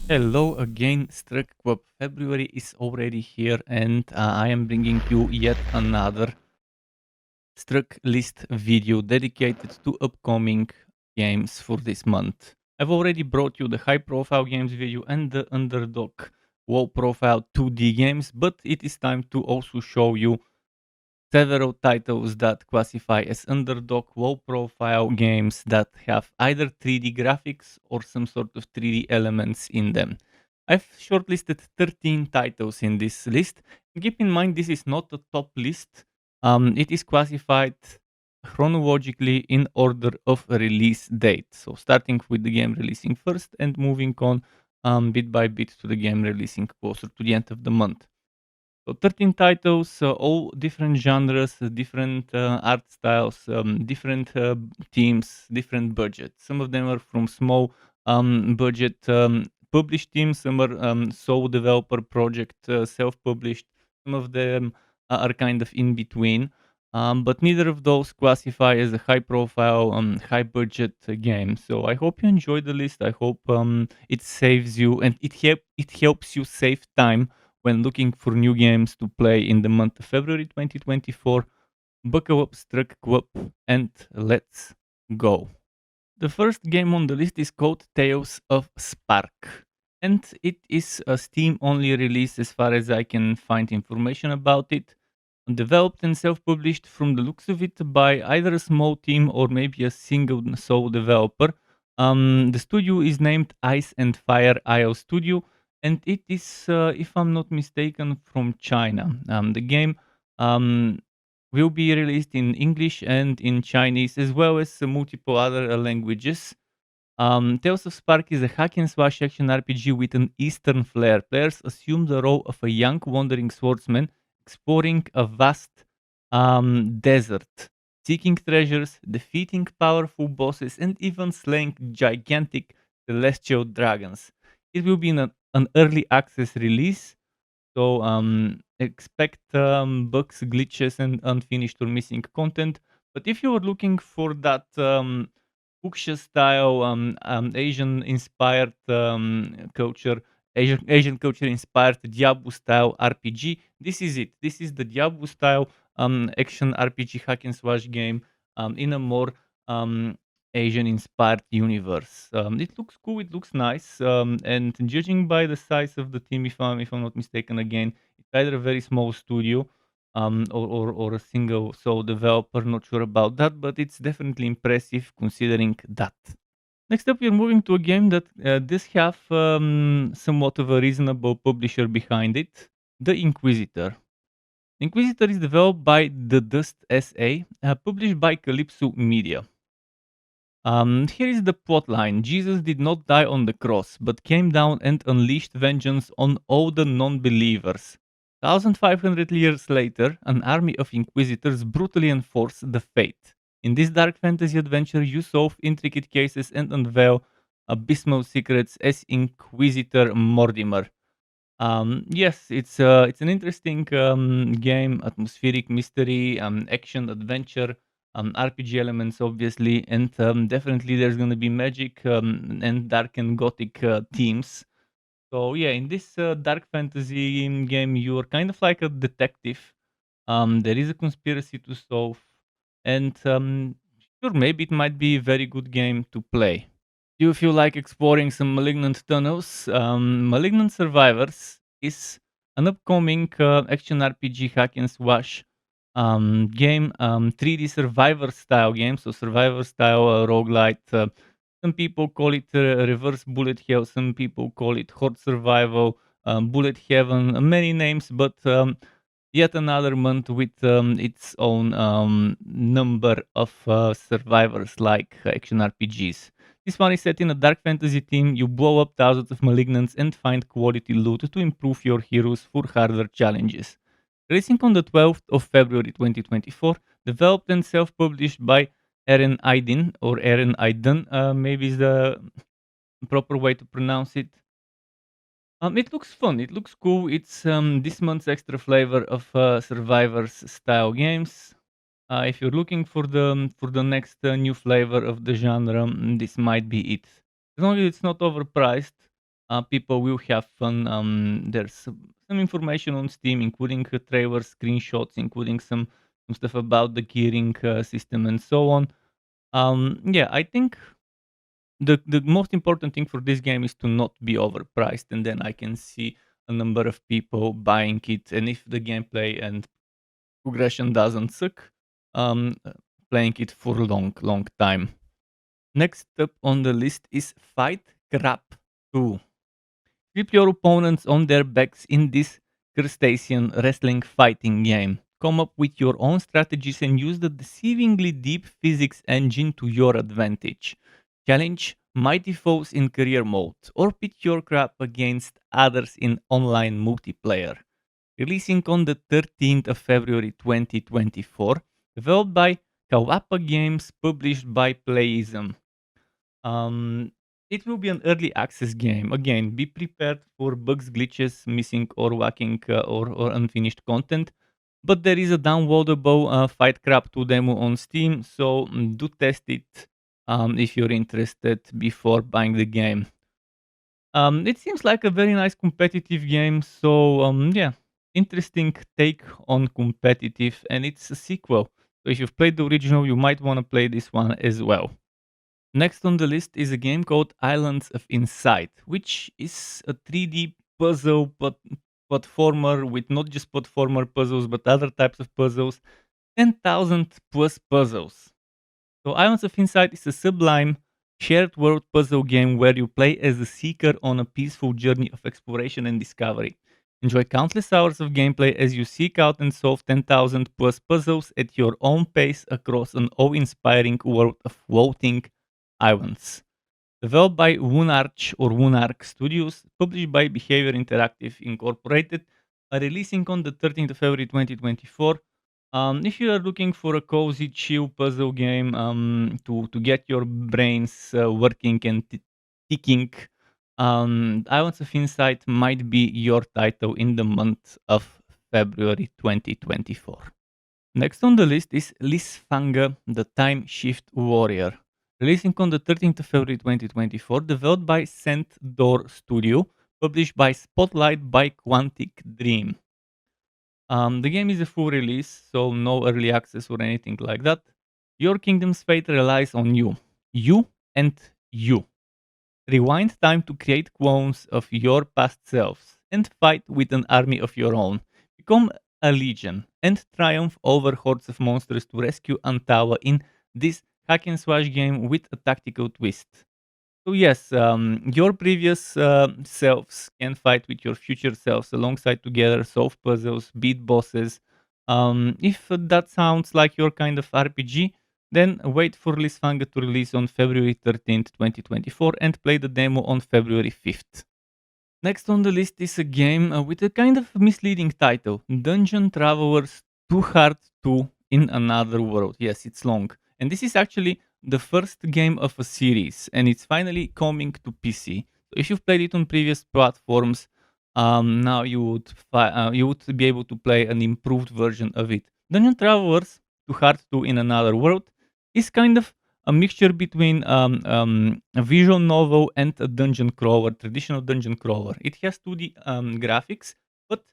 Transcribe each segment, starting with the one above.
Hello again, STRUCKTLF. February is already here, and I am bringing you yet another Struck list video dedicated to upcoming games for this month. I've already brought you the high profile games video and the underdog low profile 2D games, but it is time to also show you several titles that classify as underdog low profile games that have either 3D graphics or some sort of 3D elements in them. I've shortlisted 13 titles in this list. Keep in mind, this is not a top list. It is classified chronologically in order of release date. So starting with the game releasing first and moving on bit by bit to the game releasing closer to the end of the month. So 13 titles, all different genres, different art styles, different teams, different budgets. Some of them are from small budget published teams, some are sole developer project, self-published. Some of them are kind of in between. But neither of those classify as a high profile, high budget game. So I hope you enjoy the list. I hope it saves you and it helps you save time when looking for new games to play in the month of February 2024. Buckle up, STRUCKTLF, and let's go. The first game on the list is called Tales of Spark, and it is a Steam only release as far as I can find information about it. Developed and self published from the looks of it by either a small team or maybe a single sole developer. The studio is named Ice and Fire IO Studio, and it is, if I'm not mistaken, from China. The game um, will be released in English and in Chinese, as well as multiple other languages. Tales of Spark is a hack and slash action RPG with an Eastern flair. Players assume the role of a young wandering swordsman exploring a vast desert, seeking treasures, defeating powerful bosses, and even slaying gigantic celestial dragons. It will be an early access release, so expect bugs, glitches, and unfinished or missing content. But if you are looking for that fuchsia style, Asian inspired culture, Asian culture inspired Diablo style RPG, this is it. This is the Diablo style action RPG hack and slash game in a more Asian inspired universe. It looks cool, it looks nice, and judging by the size of the team, if I'm not mistaken, again, it's either a very small studio or a single sole developer. Not sure about that, but it's definitely impressive considering that. Next up, we're moving to a game that does have somewhat of a reasonable publisher behind it, the Inquisitor. Inquisitor is developed by the Dust S.A, published by Calypso Media. Here is the plotline. Jesus did not die on the cross, but came down and unleashed vengeance on all the non-believers. 1500 years later, an army of inquisitors brutally enforced the fate. In this dark fantasy adventure, you solve intricate cases and unveil abysmal secrets as Inquisitor Mortimer. Yes, it's an interesting game, atmospheric mystery, action adventure, RPG elements, obviously, and definitely there's gonna be magic and dark and gothic themes. So yeah, in this dark fantasy game, you are kind of like a detective. There is a conspiracy to solve, and sure, maybe it might be a very good game to play. Do you feel like exploring some Malignant tunnels? Malignant Survivors is an upcoming action RPG hack and slash game, 3D survivor style game, so survivor style roguelite. Some people call it reverse bullet hell, some people call it horde survival, bullet heaven, many names, but yet another month with its own number of survivors like action RPGs. This one is set in a dark fantasy theme. You blow up thousands of malignants and find quality loot to improve your heroes for harder challenges. Releasing on the 12th of February 2024, developed and self-published by Eren Aydin, or Eren Aydin, maybe is the proper way to pronounce it. It looks fun. It looks cool. It's this month's extra flavor of survivors style games. If you're looking for the next new flavor of the genre, this might be it. As long as it's not overpriced, People will have fun. There's some information on Steam, including trailer screenshots, including some stuff about the gearing system and so on. Yeah, I think the most important thing for this game is to not be overpriced, and then I can see a number of people buying it. And if the gameplay and progression doesn't suck, um, uh, playing it for a long time. Next up on the list is Fight Crap 2. Flip your opponents on their backs in this crustacean wrestling fighting game. Come up with your own strategies and use the deceivingly deep physics engine to your advantage. Challenge mighty foes in career mode or pit your crap against others in online multiplayer. Releasing on the 13th of February 2024, developed by Kawapa Games, published by Playism. Um, it will be an early access game. Again, be prepared for bugs, glitches, missing or whacking or unfinished content. But there is a downloadable Fight Crap 2 demo on Steam, so do test it if you're interested before buying the game. It seems like a very nice competitive game, so yeah, interesting take on competitive, and it's a sequel. So if you've played the original, you might want to play this one as well. Next on the list is a game called Islands of Insight, which is a 3D puzzle platformer with not just platformer puzzles but other types of puzzles, 10,000 plus puzzles. So Islands of Insight is a sublime shared world puzzle game where you play as a seeker on a peaceful journey of exploration and discovery. Enjoy countless hours of gameplay as you seek out and solve 10,000 plus puzzles at your own pace across an awe-inspiring world of floating islands. Developed by Woonarch or Woonarch Studios, published by Behavior Interactive Incorporated, releasing on the 13th of February 2024. If you are looking for a cozy, chill puzzle game to get your brains working and ticking, Islands of Insight might be your title in the month of February 2024. Next on the list is Lisfanga, the Time Shift Warrior. Releasing on the 13th of February 2024, developed by Scent Door Studio, published by Spotlight by Quantic Dream. The game is a full release, so no early access or anything like that. Your kingdom's fate relies on you. You and you. Rewind time to create clones of your past selves and fight with an army of your own. Become a legion and triumph over hordes of monsters to rescue Antawa in this hack and slash game with a tactical twist. So yes, your previous selves can fight with your future selves alongside together, solve puzzles, beat bosses. If that sounds like your kind of RPG, then wait for Lisfanga to release on February 13th, 2024 and play the demo on February 5th. Next on the list is a game with a kind of misleading title, Dungeon Travelers Too Hard to in Another World. Yes, it's long. And this is actually the first game of a series, and it's finally coming to PC. So if you've played it on previous platforms, now you would be able to play an improved version of it. Dungeon Travelers Too Hard to in Another World is kind of a mixture between a visual novel and a dungeon crawler, traditional dungeon crawler. It has 2D graphics, but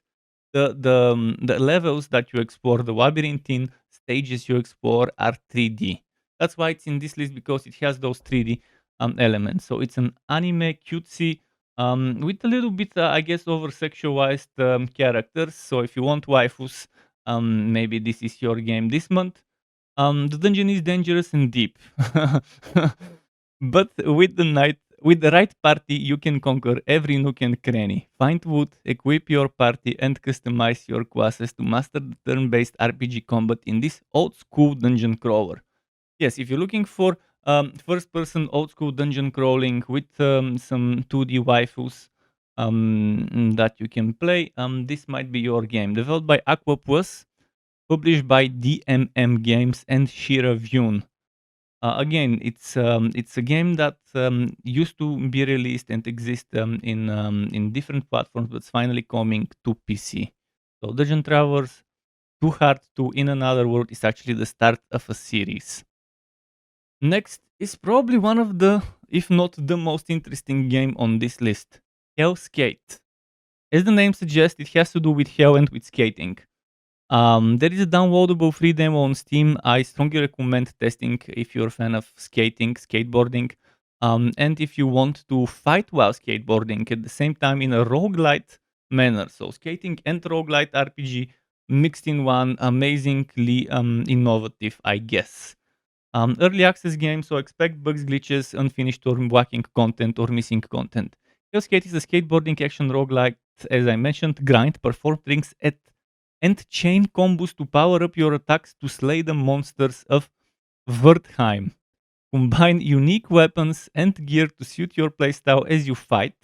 the levels that you explore, the labyrinthine stages you explore, are 3D. That's why it's in this list, because it has those 3D elements. So it's an anime cutesy with a little bit, I guess, over sexualized characters. So if you want waifus, maybe this is your game this month. The dungeon is dangerous and deep, but with the right party, you can conquer every nook and cranny. Find wood, equip your party, and customize your classes to master the turn-based RPG combat in this old-school dungeon crawler. Yes, if you're looking for first-person old-school dungeon crawling with some 2D waifus that you can play, this might be your game. Developed by Aqua Plus, published by DMM Games and Shira Vyun. Again, it's a game that used to be released and exist in different platforms, but it's finally coming to PC. So Dungeon Travelers Too Hard to in Another World is actually the start of a series. Next is probably one of the, if not the most interesting game on this list. Hell Skate. As the name suggests, it has to do with hell and with skating. There is a downloadable free demo on Steam. I strongly recommend testing if you're a fan of skating, skateboarding, and if you want to fight while skateboarding at the same time in a roguelite manner. So skating and roguelite RPG mixed in one, amazingly innovative, I guess. Early access game, so expect bugs, glitches, unfinished or lacking content or missing content. Hellskate is a skateboarding action roguelike, as I mentioned, grind, perform tricks and chain combos to power up your attacks to slay the monsters of Wertheim. Combine unique weapons and gear to suit your playstyle as you fight,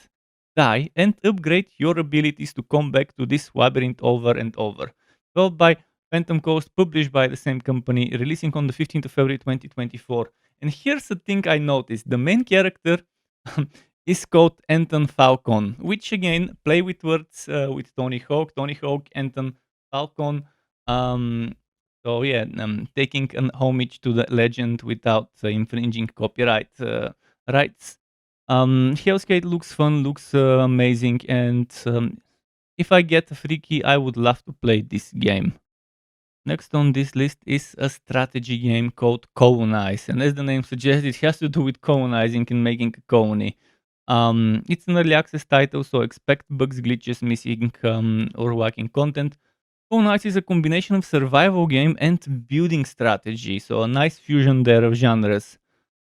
die, and upgrade your abilities to come back to this labyrinth over and over. Developed by Phantom Coast, published by the same company, releasing on the 15th of February 2024. And here's the thing I noticed: the main character is called Anton Falcon, which again, play with words with Tony Hawk. Tony Hawk, Anton Falcon. Um, so yeah, taking an homage to the legend without infringing copyright rights. Hellskate looks fun, looks amazing, and if I get a free key, I would love to play this game. Next on this list is a strategy game called Colonize, and as the name suggests, it has to do with colonizing and making a colony. It's an early access title, so expect bugs, glitches, missing or lacking content. Colonize is a combination of survival game and building strategy, so a nice fusion there of genres.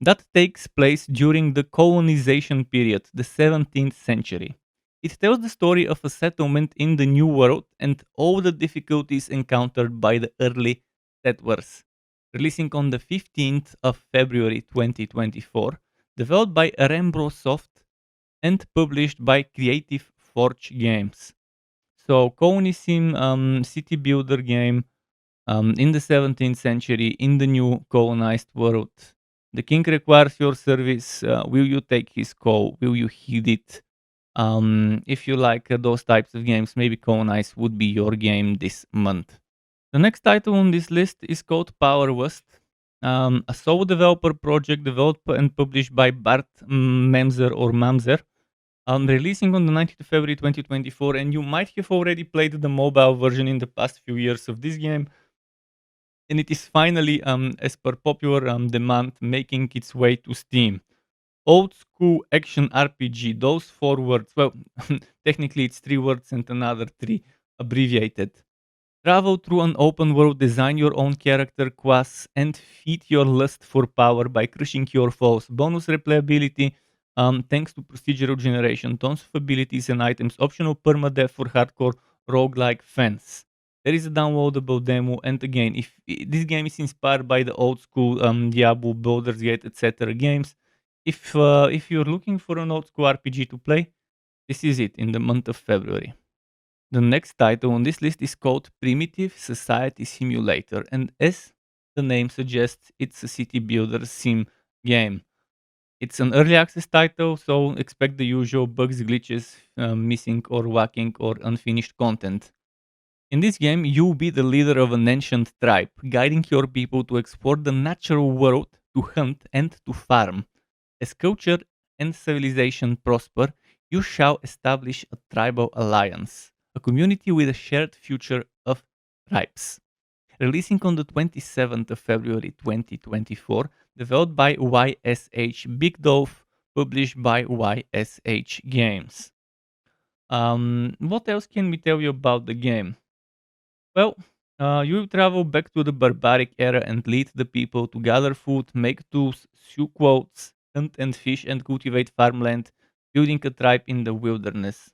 That takes place during the colonization period, the 17th century. It tells the story of a settlement in the New World and all the difficulties encountered by the early settlers. Releasing on the 15th of February 2024, developed by Rembro Soft and published by Creative Forge Games. So, Colonisim city builder game in the 17th century in the new colonized world. The king requires your service. Will you take his call? Will you heed it? If you like those types of games, maybe Colonize would be your game this month. The next title on this list is called Power West, a solo developer project developed and published by Bart Memzer or Mamzer. Releasing on the 19th of February 2024, and you might have already played the mobile version in the past few years of this game, and it is finally, as per popular demand, making its way to Steam. Old school action RPG, those four words, well, technically it's three words and another three abbreviated. Travel through an open world, design your own character class, and feed your lust for power by crushing your foes. Bonus replayability thanks to procedural generation, tons of abilities and items, optional permadeath for hardcore roguelike fans. There is a downloadable demo, and again, if this game is inspired by the old school Diablo, Baldur's Gate, etc. games, if you're looking for an old school RPG to play, this is it in the month of February. The next title on this list is called Primitive Society Simulator, and as the name suggests, it's a city builder sim game. It's an early access title, so expect the usual bugs, glitches, missing or lacking or unfinished content. In this game, you'll be the leader of an ancient tribe, guiding your people to explore the natural world, to hunt and to farm. As culture and civilization prosper, you shall establish a tribal alliance, a community with a shared future of tribes. Releasing on the 27th of February 2024, developed by YSH Big Dolph, published by YSH Games. What else can we tell you about the game? Well, you travel back to the barbaric era and lead the people to gather food, make tools, sew clothes, hunt and fish, and cultivate farmland, building a tribe in the wilderness.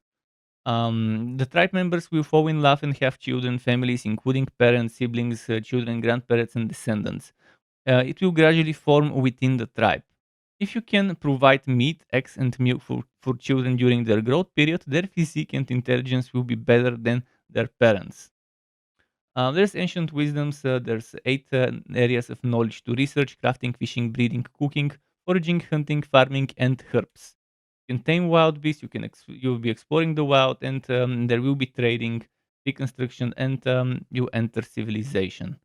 The tribe members will fall in love and have children, families, including parents, siblings, children, grandparents, and descendants. It will gradually form within the tribe. If you can provide meat, eggs, and milk for children during their growth period, their physique and intelligence will be better than their parents. There's ancient wisdoms. There's 8 areas of knowledge to research: crafting, fishing, breeding, cooking, foraging, hunting, farming, and herbs. You can tame wild beasts. You'll be exploring the wild, and there will be trading, reconstruction, and you enter civilization.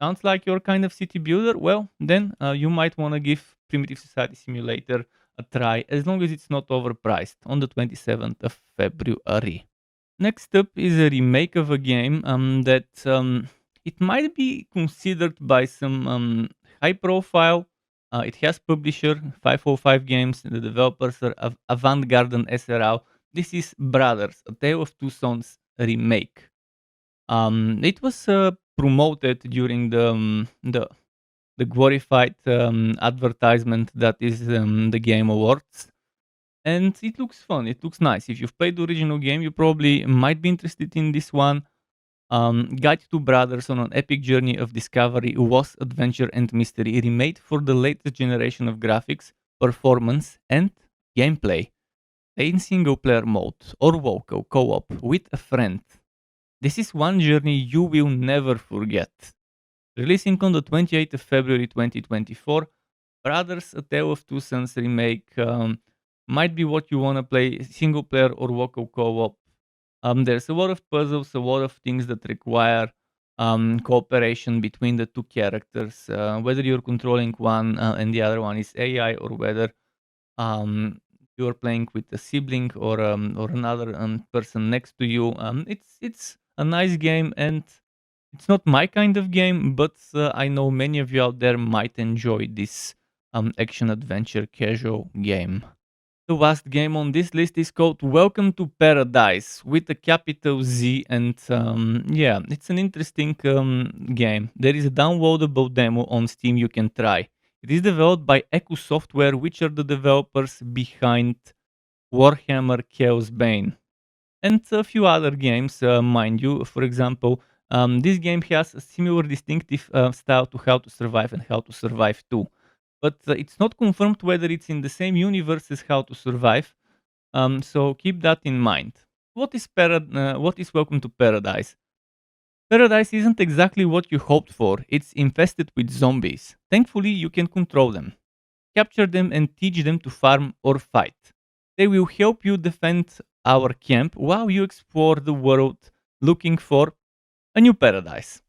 Sounds like your kind of city builder? Well, then you might want to give Primitive Society Simulator a try, as long as it's not overpriced, on the 27th of February. Next up is a remake of a game that it might be considered by some high profile. It has publisher 505 Games. The developers are Avant-Garde and SRL. This is Brothers, A Tale of Two Sons remake. It was promoted during the glorified advertisement that is the Game Awards. And it looks fun. It looks nice. If you've played the original game, you probably might be interested in this one. Guide two brothers on an epic journey of discovery, loss, adventure, and mystery, remade for the latest generation of graphics, performance, and gameplay. Play in single player mode or local co-op with a friend. This is one journey you will never forget. Releasing on the 28th of February 2024, Brothers, A Tale of Two Sons remake might be what you want to play single player or local co-op. There's a lot of puzzles, a lot of things that require cooperation between the two characters, whether you're controlling one and the other one is AI, or whether you're playing with a sibling or another person next to you. It's a nice game, and it's not my kind of game, but I know many of you out there might enjoy this action adventure casual game. The last game on this list is called Welcome to Paradise with a capital Z, and yeah, it's an interesting game. There is a downloadable demo on Steam you can try. It is developed by Echo Software, which are the developers behind Warhammer Chaos Bane and a few other games, mind you. For example, this game has a similar distinctive style to How to Survive and How to Survive 2. But it's not confirmed whether it's in the same universe as How to Survive, so keep that in mind. What is Welcome to Paradise? Paradise isn't exactly what you hoped for. It's infested with zombies. Thankfully, you can control them, capture them, and teach them to farm or fight. They will help you defend our camp while you explore the world looking for a new paradise.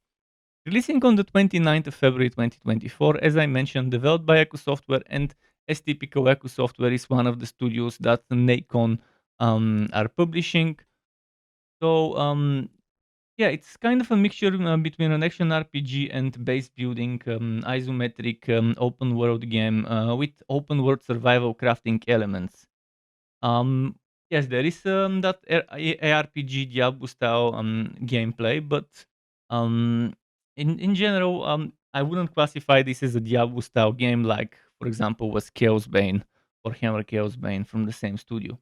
Releasing on the 29th of February 2024, as I mentioned, developed by Echo Software, and as typical, Echo Software is one of the studios that Nacon are publishing. So yeah, it's kind of a mixture between an action RPG and base building, isometric open world game with open world survival crafting elements. Um, yes, there is that ARPG Diablo style gameplay, but um, in general, I wouldn't classify this as a Diablo style game like, for example, was Chaos Bane or Hammer Chaos Bane from the same studio.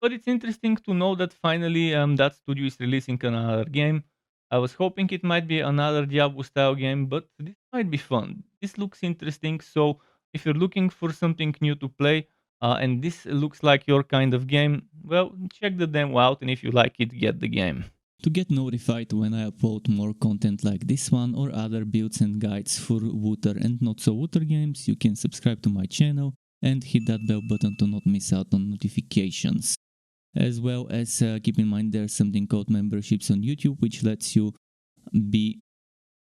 But it's interesting to know that finally that studio is releasing another game. I was hoping it might be another Diablo style game, but this might be fun. This looks interesting, so if you're looking for something new to play, and this looks like your kind of game, well, check the demo out, and if you like it, get the game. To get notified when I upload more content like this one or other builds and guides for Wooter and not so Wooter games, you can subscribe to my channel and hit that bell button to not miss out on notifications. As well as keep in mind there's something called memberships on YouTube, which lets you be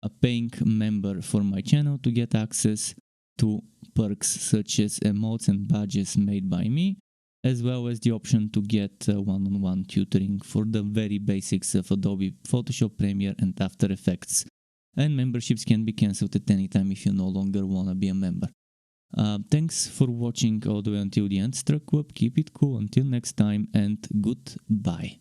a paying member for my channel to get access to perks such as emotes and badges made by me, as well as the option to get one-on-one tutoring for the very basics of Adobe Photoshop, Premiere and After Effects. And memberships can be cancelled at any time if you no longer want to be a member. Thanks for watching all the way until the end, STRUCKTLF. Keep it cool until next time, and goodbye.